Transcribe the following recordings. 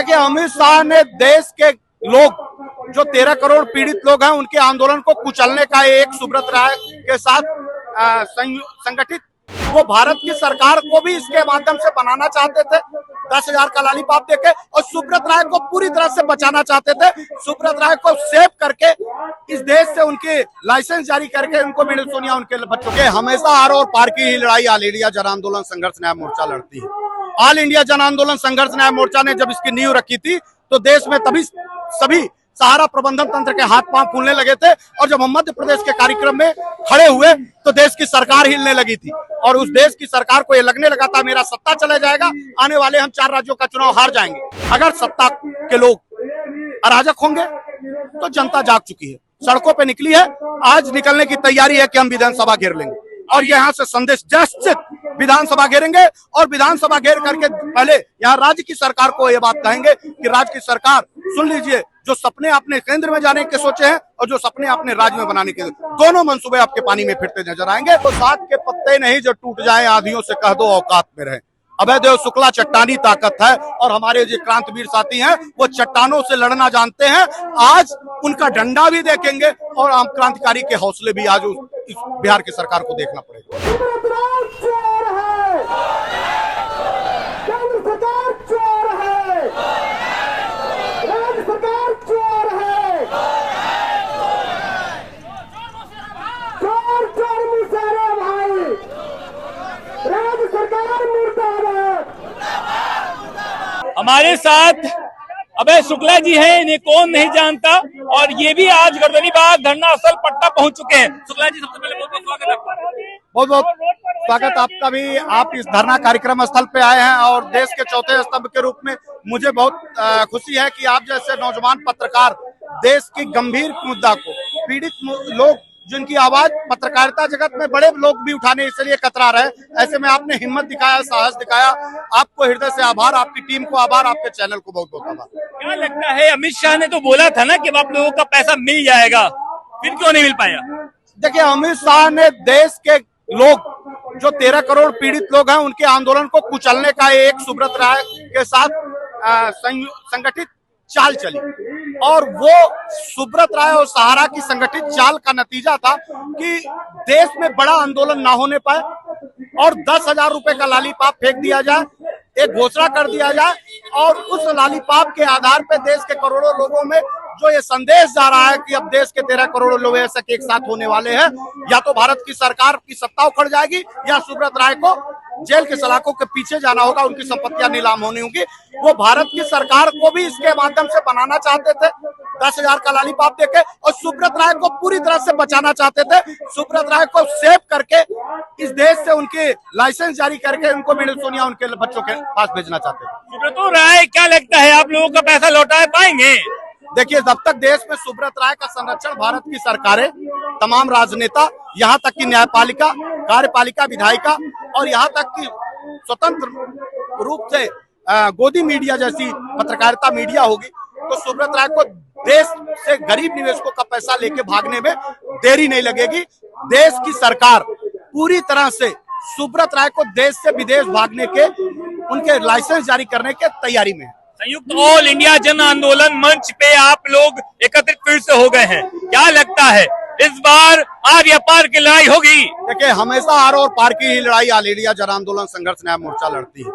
देखिए, अमित शाह ने देश के लोग जो 13 करोड़ पीड़ित लोग हैं उनके आंदोलन को कुचलने का एक सुब्रत राय के साथ संगठित वो भारत की सरकार को भी इसके माध्यम से बनाना चाहते थे 10,000 का लॉलीपॉप देके, और सुब्रत राय को पूरी तरह से बचाना चाहते थे। सुब्रत राय को सेव करके इस देश से उनके लाइसेंस जारी करके उनको मिले सोनिया उनके बच्चों के हमेशा आर और पार की ही लड़ाई ऑल इंडिया जन आंदोलन संघर्ष न्याय मोर्चा लड़ती है। ऑल इंडिया जन आंदोलन संघर्ष न्याय मोर्चा ने जब इसकी नींव रखी थी तो देश में तभी सभी सहारा प्रबंधन तंत्र के हाथ पांव फूलने लगे थे, और जब हम मध्य प्रदेश के कार्यक्रम में खड़े हुए तो देश की सरकार हिलने लगी थी, और उस देश की सरकार को ये लगने लगा था मेरा सत्ता चला जाएगा, आने वाले हम 4 राज्यों का चुनाव हार जाएंगे। अगर सत्ता के लोग अराजक होंगे तो जनता जाग चुकी है, सड़कों पे निकली है, आज निकलने की तैयारी है कि हम विधानसभा घेर लेंगे, और यहाँ से संदेश जस्ट विधानसभा घेरेंगे, और विधानसभा घेर करके पहले यहाँ राज्य की सरकार को ये बात कहेंगे कि राज्य की सरकार सुन लीजिए, जो सपने अपने केंद्र में जाने के सोचे हैं और जो सपने अपने राज्य में बनाने के, दोनों मंसूबे आपके पानी में फिरते नजर आएंगे। तो साथ के पत्ते नहीं जो टूट जाए आंधियों से कह दो औकात में रहे। अभय देव शुक्ला चट्टानी ताकत है, और हमारे जो क्रांतिवीर साथी हैं वो चट्टानों से लड़ना जानते हैं। आज उनका डंडा भी देखेंगे और हम क्रांतिकारी के हौसले भी आज इस बिहार की सरकार को देखना पड़ेगा। हमारे साथ अभय शुक्ला जी हैं, इन्हें कौन नहीं जानता, और ये भी आज गर्दनीबाग धरना स्थल पट्टा पहुंच चुके हैं। शुक्ला जी, सबसे पहले बहुत बहुत स्वागत है। बहुत बहुत स्वागत आपका भी। आप इस धरना कार्यक्रम स्थल पे आए हैं, और देश के चौथे स्तंभ के रूप में मुझे बहुत खुशी है कि आप जैसे नौजवान पत्रकार देश की गंभीर मुद्दा को, पीड़ित लोग जिनकी आवाज पत्रकारिता जगत में बड़े लोग भी उठाने इसलिए कतरा रहे, ऐसे में आपने हिम्मत दिखाया, साहस दिखाया, आपको हृदय से आभार, आपकी टीम को आभार, आपके चैनल को बहुत बहुत आभार। क्या लगता है, अमित शाह ने तो बोला था ना कि आप लोगों का पैसा मिल जाएगा, फिर क्यों नहीं मिल पाया? देखिए, अमित शाह ने देश के लोग जो 13 करोड़ पीड़ित लोग हैं उनके आंदोलन को कुचलने का एक सुब्रत राय के साथ संगठित चाल चली, और वो सुब्रत राय और सहारा की संगठित चाल का नतीजा था कि देश में बड़ा आंदोलन ना होने पाए और 10,000 रुपए का लॉलीपॉप फेंक दिया जाए, एक घोषणा कर दिया जाए, और उस लॉलीपॉप के आधार पे देश के करोड़ों लोगों में जो ये संदेश जा रहा है कि अब देश के 13 करोड़ लोग ऐसे एक साथ होने वाले हैं, या तो भारत की सरकार की सत्ता उखड़ जाएगी या सुब्रत राय को जेल के सलाखों के पीछे जाना होगा, उनकी संपत्तियां नीलाम होनी होंगी। वो भारत की सरकार को भी इसके माध्यम से बनाना चाहते थे 10,000 का लॉलीपॉप देके, और सुब्रत राय को पूरी तरह से बचाना चाहते थे। सुब्रत राय को सेव करके इस देश से उनके लाइसेंस जारी करके उनको मिले सोनिया उनके बच्चों के पास भेजना चाहते थे। सुब्रत राय, क्या लगता है आप लोगों का पैसा लौटा पाएंगे? देखिए, जब तक देश में सुब्रत राय का संरक्षण भारत की सरकारें, तमाम राजनेता, यहाँ तक कि न्यायपालिका, कार्यपालिका, विधायिका, और यहाँ तक कि स्वतंत्र रूप से गोदी मीडिया जैसी पत्रकारिता मीडिया होगी, तो सुब्रत राय को देश से गरीब निवेशकों का पैसा लेके भागने में देरी नहीं लगेगी। देश की सरकार पूरी तरह से सुब्रत राय को देश से विदेश भागने के, उनके लाइसेंस जारी करने के तैयारी में है। संयुक्त ऑल इंडिया जन आंदोलन मंच पे आप लोग एकत्रित फिर से हो गए हैं, क्या लगता है इस बार आर या पार की लड़ाई होगी? देखिए, हमेशा आर और पार की ही लड़ाई ऑल इंडिया जन आंदोलन संघर्ष न्याय मोर्चा लड़ती है।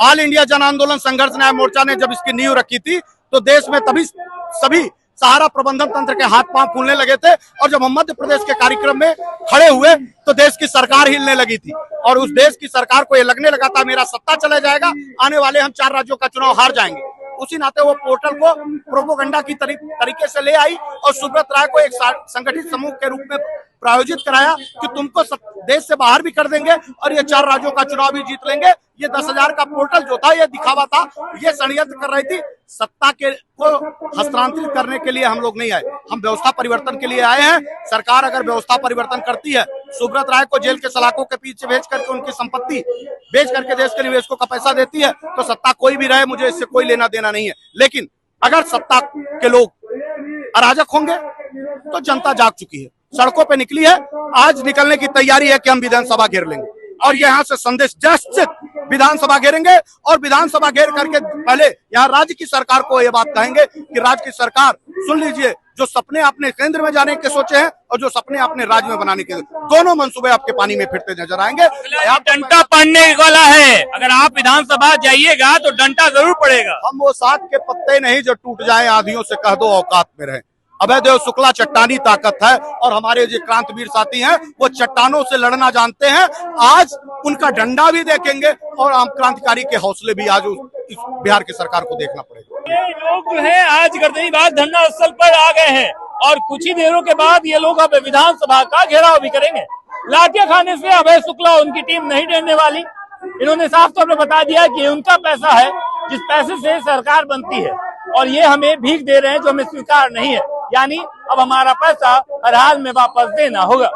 ऑल इंडिया जन आंदोलन संघर्ष न्याय मोर्चा ने जब इसकी नींव रखी थी तो देश में तभी सभी सहारा प्रबंधन तंत्र के हाथ पांव फूलने लगे थे, और जब हम मध्य प्रदेश के कार्यक्रम में खड़े हुए तो देश की सरकार हिलने लगी थी, और उस देश की सरकार को ये लगने लगा था मेरा सत्ता चला जाएगा, आने वाले हम 4 राज्यों का चुनाव हार जाएंगे। उसी नाते वो पोर्टल को प्रोपोगंडा की तरीके से ले आई और सुब्रत राय को एक संगठित समूह के रूप में प्रायोजित कराया कि तुमको देश से बाहर भी कर देंगे और ये 4 राज्यों का चुनाव भी जीत लेंगे। ये 10,000 का पोर्टल जो था ये दिखावा था, ये षड्यंत्र कर रही थी। सत्ता के को हस्तांतरित करने के लिए हम लोग नहीं आए, हम व्यवस्था परिवर्तन के लिए आए हैं। सरकार अगर व्यवस्था परिवर्तन करती है, सुब्रत राय को जेल के सलाखों के पीछे भेज करके उनकी संपत्ति बेच करके देश के निवेशकों का पैसा देती है, तो सत्ता कोई भी रहे, मुझे इससे कोई लेना देना नहीं है। लेकिन अगर सत्ता के लोग अराजक होंगे तो जनता जाग चुकी है, सड़कों पे निकली है, आज निकलने की तैयारी है कि हम विधानसभा घेर लेंगे, और यहाँ से संदेश जस्ट विधानसभा घेरेंगे और विधानसभा घेर करके पहले यहाँ राज्य की सरकार को ये बात कहेंगे कि राज्य की सरकार सुन लीजिए, जो सपने आपने केंद्र में जाने के सोचे हैं और जो सपने अपने राज्य में बनाने के, दोनों मंसूबे आपके पानी में फिरते नजर आएंगे। डंडा पड़ने वाला है, अगर आप विधानसभा जाइएगा तो डंडा जरूर पड़ेगा। हम वो साथ के पत्ते नहीं जो टूट जाए आंधियों से, कह दो औकात में रहे। अभय देव शुक्ला चट्टानी ताकत है और हमारे जो क्रांतिवीर साथी हैं वो चट्टानों से लड़ना जानते हैं। आज उनका डंडा भी देखेंगे और आम क्रांतिकारी के हौसले भी आज इस बिहार की सरकार को देखना पड़ेगा। ये लोग जो है आज गर्दनीबाग धरना स्थल पर आ गए हैं और कुछ ही देरों के बाद ये लोग अब विधानसभा का घेराव भी करेंगे। लाठियां खाने से अभय शुक्ला और उनकी टीम नहीं डरने वाली। इन्होंने साफ तौर पर बता दिया कि उनका पैसा है जिस पैसे से सरकार बनती है और ये हमें भीख दे रहे हैं जो हमें स्वीकार नहीं है, यानी अब हमारा पैसा हर हाल में वापस देना होगा।